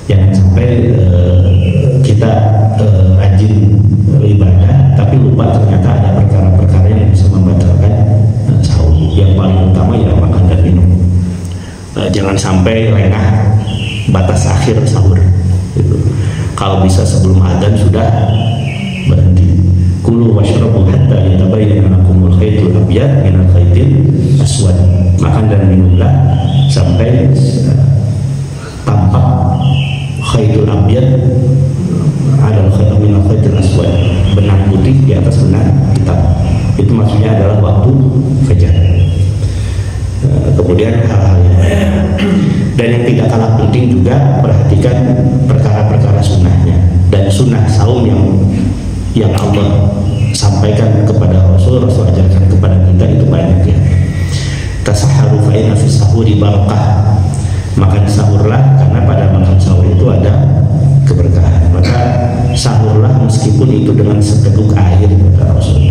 Jangan sampai kita rajin ibadah tapi lupa ternyata ada perkara-perkara yang bisa membatalkan saum. Yang paling jangan sampai lengah batas akhir sahur gitu. Kalau bisa sebelum adzan sudah berhenti. Kulu washrabu hatta yatabayyana lakumul khaytul abyad minal khaytil aswad. Makan dan minumlah sampai tampak khaytul abyad adalah khaytul minal khaytil aswad, benang putih di atas benang hitam. Itu maksudnya adalah waktu fajar. Kemudian hal-hal yang lain. Dan yang tidak kalah penting juga perhatikan perkara-perkara sunnahnya. Dan sunnah saum yang Allah sampaikan kepada Rasul ajarkan kepada kita itu banyak ya. Tasaharu fa inna fi sahuri barakah. Makan sahurlah karena pada makan sahur itu ada keberkahan. Maka sahurlah meskipun itu dengan seteguk air kata Rasul.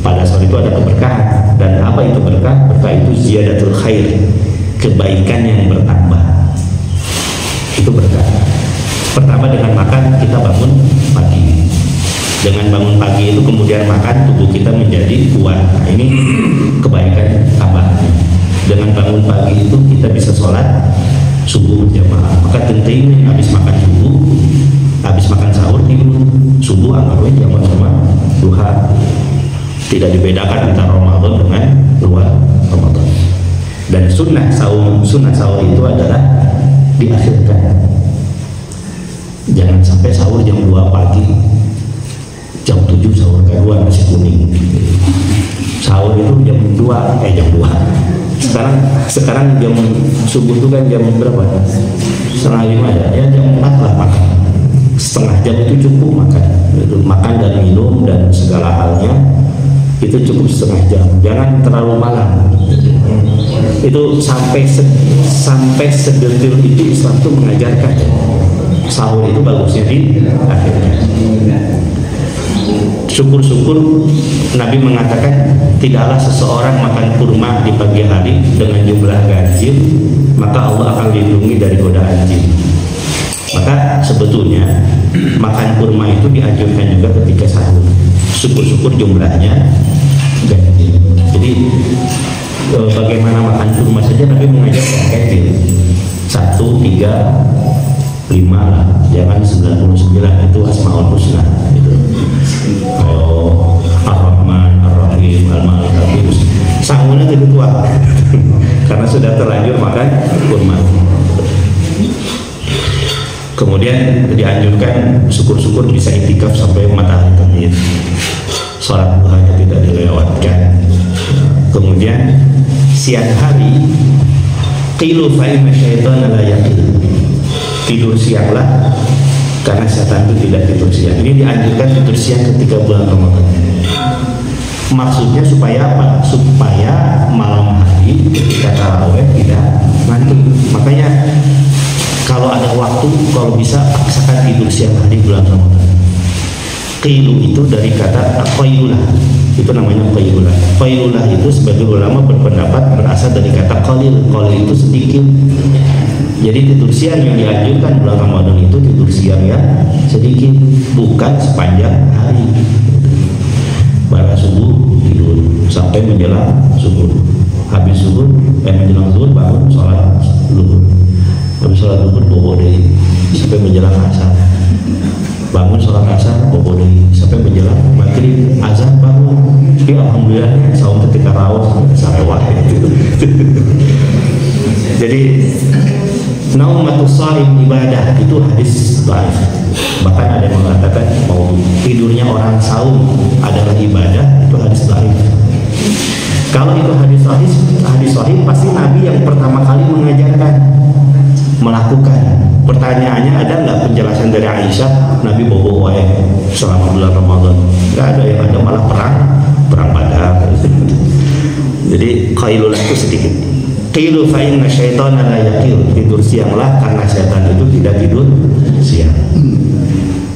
Pada sahur itu ada keberkahan. Dan apa itu berkah? Berkah itu ziyadatul khair, kebaikan yang bertambah. Itu berkah. Pertama dengan makan kita bangun pagi. Dengan bangun pagi itu kemudian makan, tubuh kita menjadi kuat. Nah, ini kebaikan tambah. Dengan bangun pagi itu kita bisa sholat subuh jamaah. Maka tentunya habis makan subuh, habis makan sahur tidur subuh anggapnya jamaah sama duha. Tidak dibedakan antara Ramadan dengan luar Ramadan. Dan sunnah sahur itu adalah diakhirkan. Jangan sampai sahur jam 2 pagi, jam 7 sahur kedua masih kuning. Sahur itu jam 2. Sekarang jam subuh itu kan jam berapa? 4:30 ya jam 4 lah makan. Setengah jam itu cukup makan. Makan dan minum dan segala halnya itu cukup setengah jam. Jangan terlalu malam. Itu sampai sedetil itu Islam itu mengajarkan. Sahur itu bagusnya di akhirnya. Syukur-syukur Nabi mengatakan tidaklah seseorang makan kurma di pagi hari dengan jumlah ganjil, maka Allah akan lindungi dari godaan jin. Maka sebetulnya makan kurma itu dianjurkan juga ketika sahur. Syukur-syukur jumlahnya ganjil. Jadi bagaimana makan kurma saja Nabi mengajarkan ganjil 1, 3, 5 lah, jangan 99. Itu Asmaul Husna gitu. Ar-Rahman, Ar-Rahim, Al-Malik, Al-Qudus. Sahurnya jadi tua karena sudah terlanjur makan kurma. Kemudian dianjurkan syukur-syukur bisa iktikaf sampai matahari terbit. Salat duhanya tidak dilewatkan. Kemudian siang hari qilu fa inna syaitana la yaqil. Tidur sianglah karena setan itu tidak tidur siang. Ini dianjurkan tidur siang ketika bulan Ramadan. Maksudnya supaya apa? Supaya malam hari ketika tarawih tidak ngantuk. Makanya kalau ada waktu, kalau bisa paksakan tidur siang hari bulan Ramadan. Qilu itu dari kata qailulah. Itu namanya qailulah. Qailulah itu sebagai ulama berpendapat berasal dari kata qalil. Qalil itu sedikit. Jadi tidur siang yang dianjurkan bulan Ramadan itu tidur siang yang sedikit, bukan sepanjang hari. Pada subuh tidur sampai menjelang subuh. Habis subuh, menjelang subuh bangun sholat zuhur. Habis sholat zuhur bobo deui sampai menjelang asar. Bangun sholat asar bobo deui sampai menjelang maghrib, azan bangun. Ya alhamdulillah saum ketika rawuh sarewah gitu. Jadi naumatus shaim ibadah itu hadis dhaif. Bahkan ada yang mengatakan mau tidurnya orang saum adalah ibadah, itu hadis dhaif. Kalau itu hadis sahih pasti Nabi yang pertama kali mengajarkan melakukan. Pertanyaannya ada nggak penjelasan dari Aisyah Nabi bobo wae selama bulan Ramadan? Nggak ada, yang ada malah perang Badar. Jadi qailulah itu sedikit. Qilu fa inna syaitana la yaqil. Tidur sianglah karena setan itu tidak tidur siang.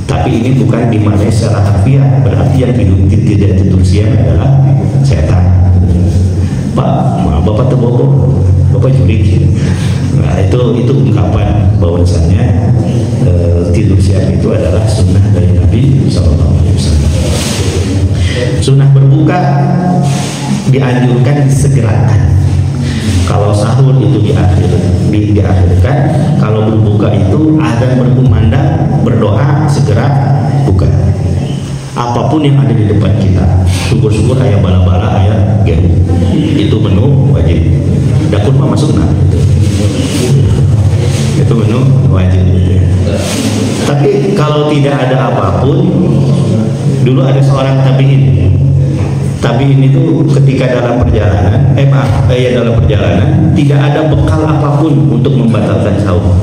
Tapi ini bukan dimaknai secara harfiah, berarti yang tidak tidur siang adalah setan. Pak, bapak terbobo, bapak jurik. Nah, itu ungkapan bahwasanya tidur siang itu adalah sunnah dari Nabi SAW. Sunnah berbuka dianjurkan disegerakan. Kalau sahur itu diakhirkan, kalau berbuka itu azan berkumandang, berdoa segera buka. Apapun yang ada di depan kita, syukur-syukur ayah bala-bala ayah game, itu menu wajib. Dapur mah masuk nah itu menu wajib. Tapi kalau tidak ada apapun, dulu ada seorang tabi'in. Tabi'in itu ketika dalam perjalanan, dalam perjalanan tidak ada bekal apapun untuk membatalkan sahur.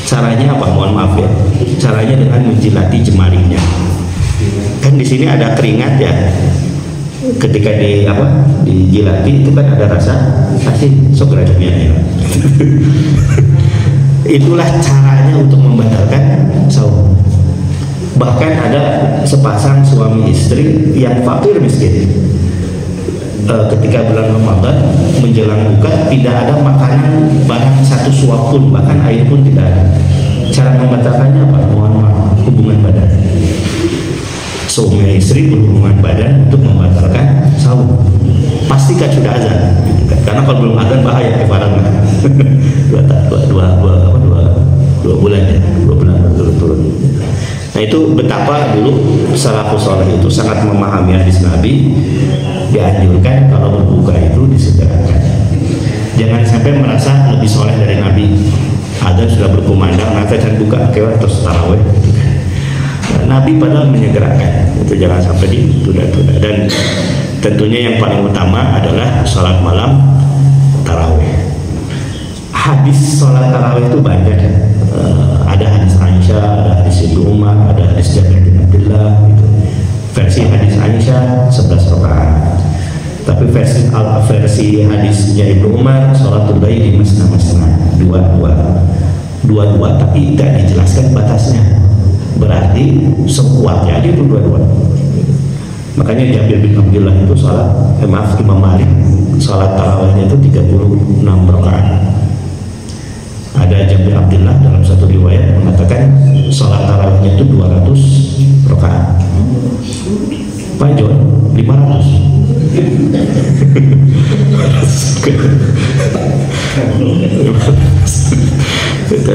Caranya apa? Mohon maaf ya. Caranya dengan menjilati jemarinya. Kan di sini ada keringat ya. Ketika dijilati itu kan ada rasa asin, sok rajanya. Itulah caranya untuk membatalkan sahur. Bahkan ada sepasang suami istri yang fakir miskin, ketika bulan Ramadan menjelang buka tidak ada makanan barang satu suap pun, bahkan air pun tidak ada. Cara membatalkannya apa? Mohon maaf, hubungan badan. Suami istri berhubungan badan untuk membatalkan sahur. Pastikan sudah azan, karena kalau belum azan bahaya kefarangan. dua bulan ya, 2 bulan berturut-turut. Nah itu betapa dulu salafus saleh itu sangat memahami hadis Nabi, dianjurkan kalau berbuka itu disegerakan. Jangan sampai merasa lebih soleh dari Nabi. Ada sudah berkumandang, nanti akan buka kewa terus taraweh. Nabi padahal menyegerakan, itu jangan sampai ditunda-tunda. Dan tentunya yang paling utama adalah sholat malam taraweh. Hadis sholat taraweh itu banyak. Ada hadis Aisyah, ada hadis Ibnu Umar, ada hadis Jabir bin Abdullah gitu. Versi hadis Aisyah 11 rakaat. Tapi versi hadisnya Ibnu Umar sholatul laili masna-masna, dua-dua, tapi tidak dijelaskan batasnya. Berarti sekuatnya aja itu dua-dua. Makanya Jabir bin Abdullah itu Imam Malik sholat tarawihnya itu 36 rakaat. Ada Jabir Abdullah dalam satu riwayat mengatakan sholat tarawihnya itu 200 rakaat. Pak John 500.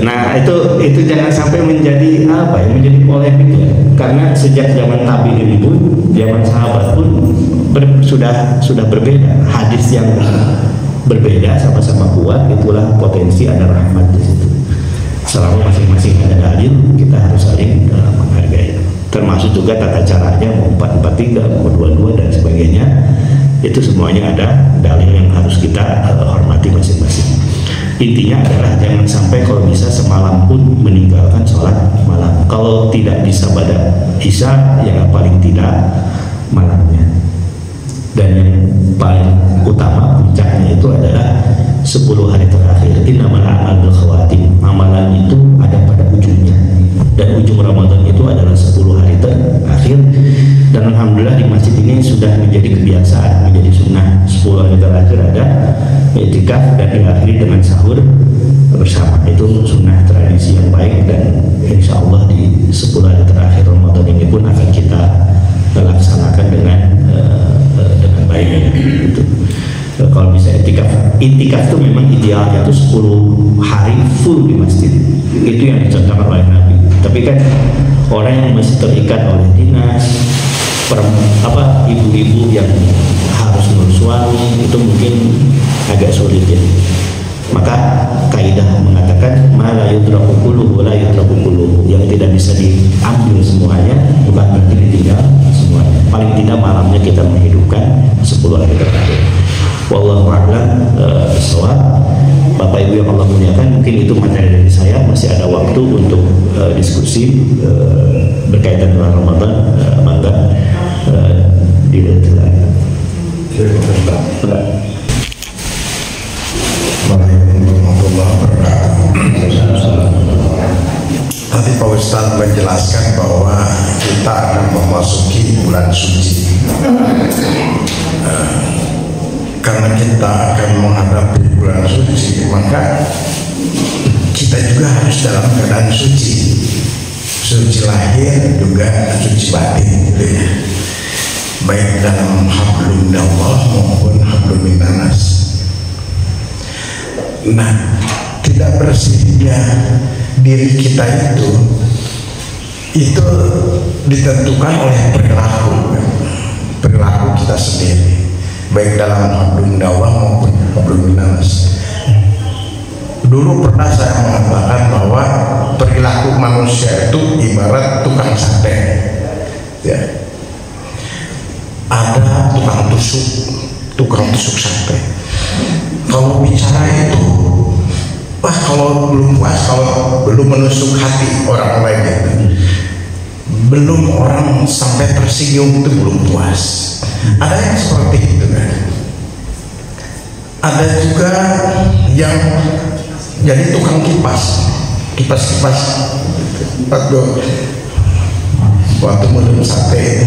Nah itu jangan sampai menjadi menjadi polemik ya. Karena sejak zaman tabi'in pun, zaman sahabat pun sudah berbeda. Hadis yang berbeda sama-sama kuat, itulah potensi ada rahmat di situ. Selama masing-masing ada dalil, kita harus saling menghargai. Termasuk juga tata caranya, mau 4-4-3, mau 2-2 dan sebagainya. Itu semuanya ada dalil yang harus kita hormati masing-masing. Intinya adalah jangan sampai kalau bisa semalam pun meninggalkan sholat malam. Kalau tidak bisa pada isya, ya paling tidak malamnya. Dan yang paling utama puncaknya itu adalah 10 hari terakhir. Innamal a'mal bil khawatim. Amalan itu ada pada ujungnya. Dan ujung Ramadan itu adalah 10 hari terakhir. Dan alhamdulillah di masjid ini sudah menjadi kebiasaan, menjadi sunnah. 10 hari terakhir ada i'tikaf dan diakhiri dengan sahur bersama. Itu sunnah tradisi yang baik, dan insya Allah di 10 hari terakhir Ramadan ini pun akan kita laksanakan dengan baik gitu. Kalau bisa itikaf itu memang idealnya itu 10 hari full di masjid. Itu yang dicontohkan oleh Nabi. Tapi kan orang yang masih terikat oleh dinas, ibu-ibu yang harus ngurus suami, itu mungkin agak sulit ya. Maka kaidah mengatakan la yudraku kulluhu la yudraku kulluhu, yang tidak bisa diambil semuanya bukan berarti ditinggal semuanya. Paling tidak malamnya kita menghidupkan 10 hari terakhir. Wallahu a'lam bishawab. Bapak Ibu yang Allah muliakan, mungkin itu materi dari saya. Masih ada waktu untuk diskusi berkaitan dengan Ramadan. Mangga dilanjutkan. Tadi Pak Ustadz menjelaskan bahwa kita akan memasuki bulan suci. Karena kita akan menghadapi bulan suci, maka kita juga harus dalam keadaan suci. Suci lahir juga suci batin gitu ya. Baik dalam hablum minallah maupun hablum minannas. Nah, tidak bersihnya diri kita itu ditentukan oleh perilaku kita sendiri, baik dalam hablum dakwah maupun hablum minas. Dulu pernah saya mengatakan bahwa perilaku manusia itu ibarat tukang sate, ya. Ada tukang tusuk sate. Kalau bicara itu, wah, kalau belum puas, kalau belum menusuk hati orang lain itu, belum orang sampai tersinggung itu belum puas. Ada yang seperti itu kan. Ada juga yang jadi tukang kipas waktu menurut sate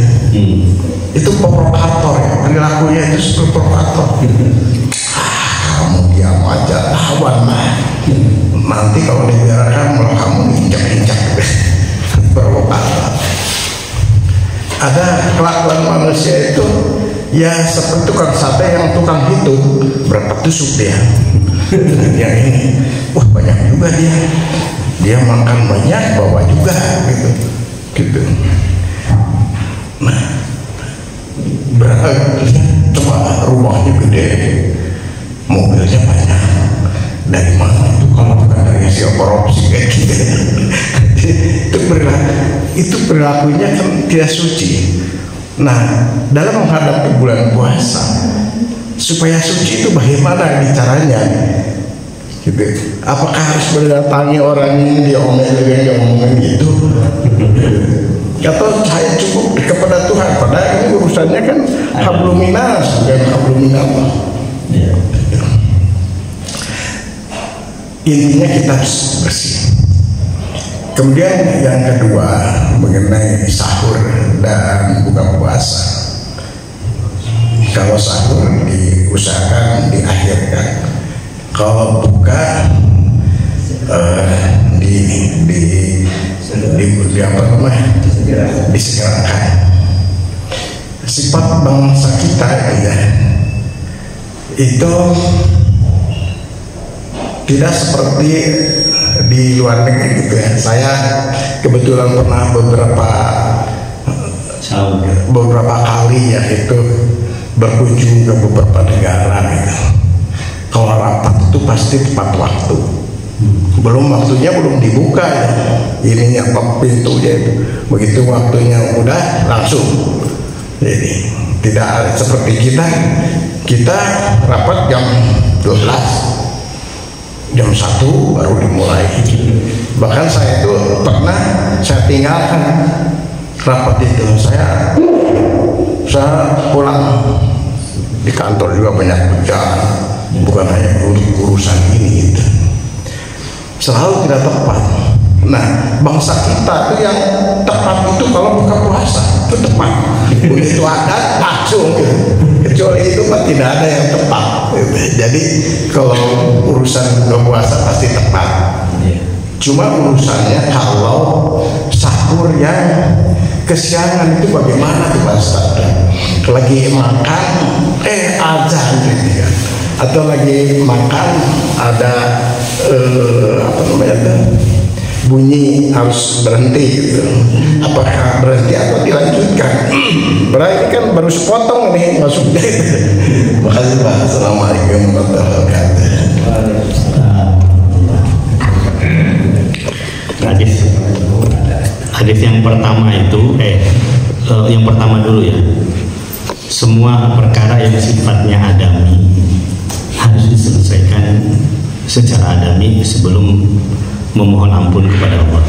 itu provokator ya, perilakunya itu seperti provokator. Kamu diam aja, lawan lah. Nanti kalau dibiarkan malah kamu injak-injak. Provokator. Ada kelakuan manusia itu ya seperti tukang sate yang tukang hitung berapa tusuk dia. Yang ini, wah banyak juga dia makan banyak, bawa juga gitu. Nah, berarti coba rumahnya gede, mobilnya banyak. Dari mana itu kalau bukan dari hasil korupsi kayak gitu? Itu perilakunya kan tidak suci. Nah, dalam menghadapi bulan puasa, supaya suci itu bagaimana caranya? Gitu. Apakah harus mendatangi orang ini dia omongin gitu? Atau saya cukup kepada Tuhan? Padahal ini urusannya kan hablum minas, bukan hablum minallah. Intinya kita harus bersih. Kemudian yang kedua mengenai sahur dan buka puasa. Kalau sahur diusahakan diakhirkan, kalau buka disegerakan. Sifat bangsa kita ya itu tidak seperti di luar negeri gitu ya. Saya kebetulan pernah beberapa kali ya itu berkunjung ke beberapa negara gitu. Kalau rapat itu pasti tepat waktu. Waktunya belum dibuka ya. Ininya pintunya itu. Begitu waktunya udah langsung. Jadi tidak seperti kita rapat jam 12. Jam 1 baru dimulai. Bahkan saya itu pernah saya tinggalkan rapat itu. Saya pulang, di kantor juga banyak kerjaan, bukan hanya urusan ini gitu. Selalu tidak tepat. Nah, bangsa kita itu yang tepat itu kalau buka puasa itu tepat. Begitu ada langsung gitu. Kecuali itu kan tidak ada yang tepat. Jadi kalau urusan buka puasa pasti tepat. Cuma urusannya kalau sahur yang kesiangan itu bagaimana tuh Pak Ustaz? Lagi makan azan gitu ya. Atau lagi makan ada bunyi harus berhenti gitu. Apakah berhenti atau dilanjutkan? Berarti kan baru sepotong nih masuknya. Makasih Pak. Assalamualaikum warahmatullahi wabarakatuh. Hadis yang pertama itu yang pertama dulu ya. Semua perkara yang sifatnya adami harus diselesaikan secara adami sebelum memohon ampun kepada Allah.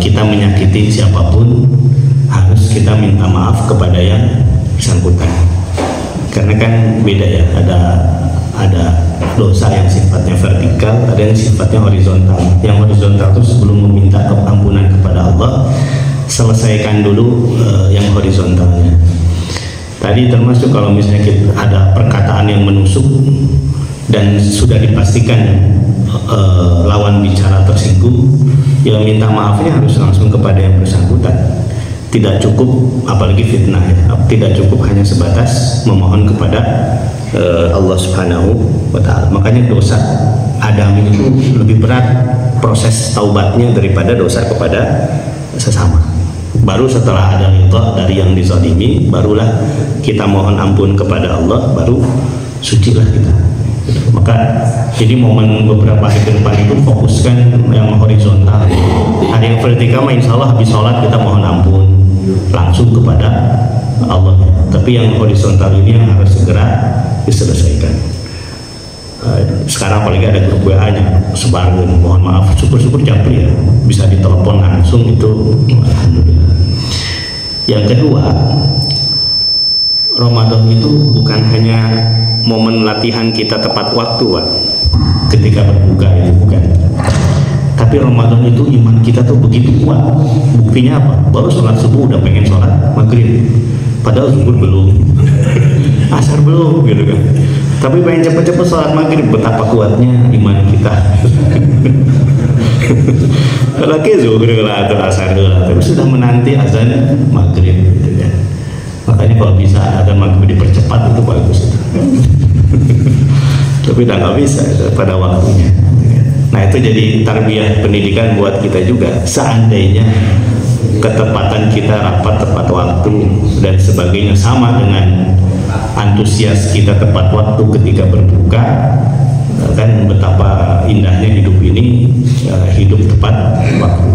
Kita menyakiti siapapun harus kita minta maaf kepada yang bersangkutan. Karena kan beda ya, ada dosa yang sifatnya vertikal, ada yang sifatnya horizontal. Yang horizontal itu sebelum meminta ampunan kepada Allah, selesaikan dulu yang horizontalnya. Tadi termasuk kalau misalnya ada perkataan yang menusuk dan sudah dipastikan lawan bicara tersinggung, ya minta maafnya harus langsung kepada yang bersangkutan. Tidak cukup, apalagi fitnah ya, tidak cukup hanya sebatas memohon kepada Allah Subhanahu wa Ta'ala. Makanya dosa Adam itu lebih berat proses taubatnya daripada dosa kepada sesama. Baru setelah ada ridha dari yang dizalimi, barulah kita mohon ampun kepada Allah, baru sucilah kita. Maka jadi momen beberapa hari ke depan itu fokuskan yang horizontal. Hari yang vertikal insya Allah habis sholat kita mohon ampun langsung kepada Allah. Tapi yang horizontal ini yang harus segera diselesaikan. Sekarang apalagi ada grup WA-nya sebarin, mohon maaf, syukur-syukur japri ya, bisa ditelepon langsung, itu alhamdulillah. Yang kedua, Ramadan itu bukan hanya momen latihan kita tepat waktu, Pak, ketika berbuka itu bukan. Tapi Ramadan itu iman kita tuh begitu kuat. Buktinya apa? Baru sholat subuh udah pengen sholat maghrib, padahal zuhur belum, asar belum, gitu kan. Tapi pengen cepet-cepet sholat maghrib, betapa kuatnya iman kita. Lagi zuhur atau asar terus sudah menanti azan maghrib, gitu kan. Makanya kalau bisa azan maghrib dipercepat itu bagus. Tapi udah nggak bisa pada waktunya. Nah itu jadi tarbiyah pendidikan buat kita juga. Seandainya ketepatan kita rapat tepat waktu dan sebagainya sama dengan antusias kita tepat waktu ketika berbuka, kan betapa indahnya hidup ini, hidup tepat waktu.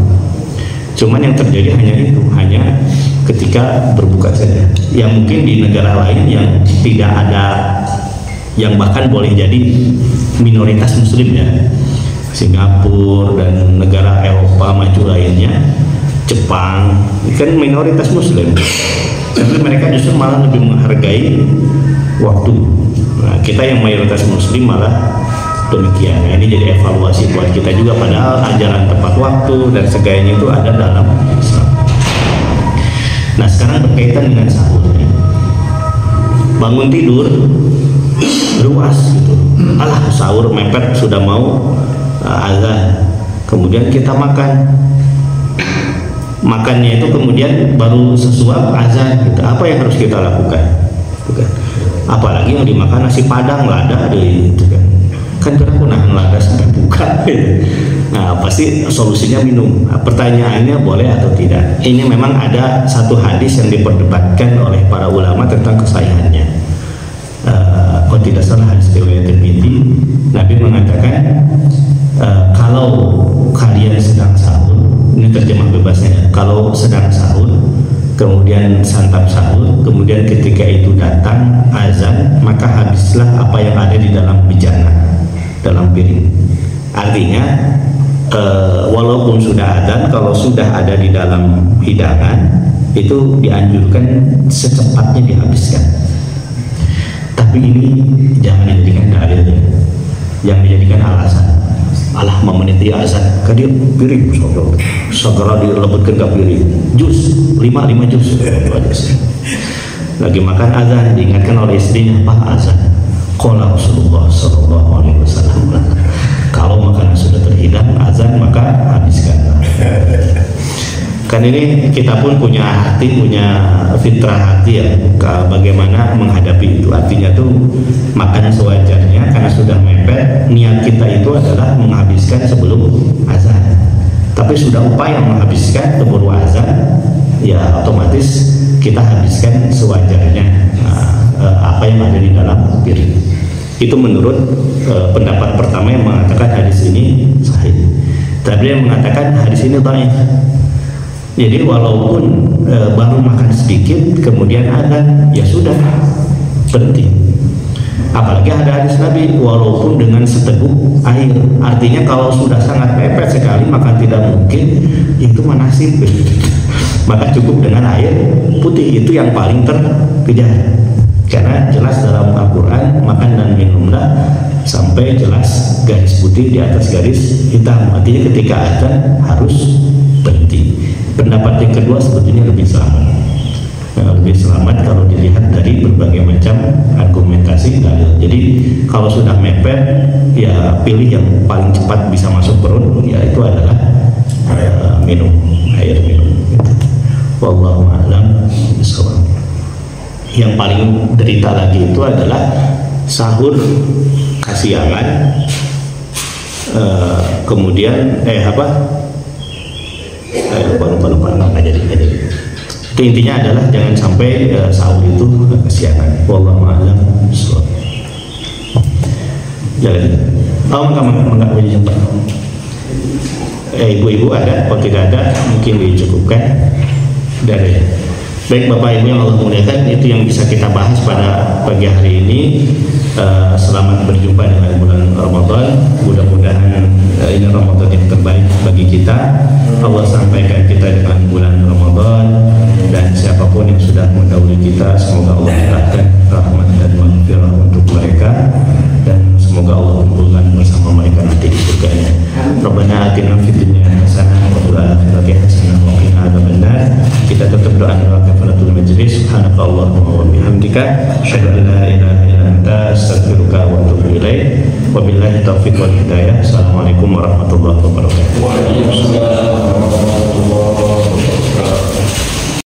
Cuman yang terjadi hanya itu, hanya ketika berbuka saja. Yang mungkin di negara lain yang tidak ada, yang bahkan boleh jadi minoritas muslim ya, Singapura dan negara Eropa maju lainnya, Jepang, kan minoritas muslim, tapi mereka justru malah lebih menghargai waktu. Nah, kita yang mayoritas muslim malah demikian. Nah, ini jadi evaluasi buat kita juga, padahal ajaran tepat waktu dan segala itu ada dalam Islam. Nah sekarang berkaitan dengan sahur, bangun tidur luas gitu, alah sahur mepet sudah mau azan, kemudian kita makannya itu kemudian baru sesuap azan gitu. Apa yang harus kita lakukan? Bukan. Apalagi yang dimakan nasi padang lada deh, gitu kan. Kan kita nahan lada sampai buka. Nah pasti solusinya minum. Nah, pertanyaannya boleh atau tidak? Ini memang ada satu hadis yang diperdebatkan oleh para ulama tentang kesahihannya. Kalau tidak salah hadis riwayat Tirmidzi, Nabi mengatakan kalau kalian sedang sahur, ini terjemah bebasnya, kalau sedang sahur kemudian santap sahur, kemudian ketika itu datang azan, maka habislah apa yang ada di dalam bejana, dalam piring. Artinya walaupun sudah azan, kalau sudah ada di dalam hidangan itu dianjurkan secepatnya dihabiskan. Tapi ini jangan dijadikan dalil, yang dijadikan alasan. Alah memeniti azan, kadir piring segera dilebutkan ke piring, jus 5 jus. Lagi makan azan, diingatkan oleh istrinya, Pak azan. Qala Rasulullah sallallahu alaihi wasallam, kalau makanan sudah terhidang azan maka habiskanlah. Kan ini kita pun punya hati, punya fitrah hati ya, bagaimana menghadapi itu. Artinya tuh makan sewajarnya, karena sudah mepet, niat kita itu adalah menghabiskan sebelum azan. Tapi sudah upaya menghabiskan keburu azan, ya otomatis kita habiskan sewajarnya apa yang ada di dalam piring. Itu menurut pendapat pertama yang mengatakan hadis ini sahih. Tapi yang mengatakan hadis ini dhaif. Jadi walaupun baru makan sedikit kemudian azan, ya sudah berhenti. Apalagi ada hadis Nabi, walaupun dengan seteguk air. Artinya kalau sudah sangat mepet sekali makan tidak mungkin, itu manasib. Maka cukup dengan air putih, itu yang paling terkejar. Karena jelas dalam Al-Quran makan dan minumlah sampai jelas garis putih di atas garis hitam. Artinya ketika azan harus berhenti. Pendapat yang kedua sebetulnya lebih selamat. Lebih selamat kalau dilihat dari berbagai macam argumentasi dalil. Jadi kalau sudah mepet, ya pilih yang paling cepat bisa masuk perut, ya itu adalah minum, air minum. Wallahu a'lam bishawab. Yang paling derita lagi itu adalah sahur kasiangan, kemudian lupa nggak jadi. Itu intinya adalah jangan sampai sahur itu kesiangan. Wallahu a'lam bishawab. Jalan. Enggak boleh jumpa. Ibu-ibu ada, kalau tidak ada mungkin dicukupkan dari. Baik Bapak Ibu yang Allah muliakan, itu yang bisa kita bahas pada pagi hari ini. Selamat berjumpa dengan bulan Ramadan. Mudah-mudahan ini Ramadan yang terbaik bagi kita. Allah sampaikan kita dengan bulan Ramadan, dan siapapun yang sudah mendahului kita, semoga Allah limpahkan rahmat dan maghfirah untuk mereka, dan semoga Allah kumpulkan bersama mereka nanti di surganya. Rabbana atina fid dunya hasanah wa fil akhirati hasanah wa qina adzabannar. Kita tutup doa doa kafaratul majlis. Subhanakallahumma wa bihamdika asyhadu an la ilaha illa anta astaghfiruka wa atubu ilaik. Wabillahi taufiq wal hidayah. Assalamualaikum warahmatullahi wabarakatuh. Waalaikumsalam warahmatullahi wabarakatuh.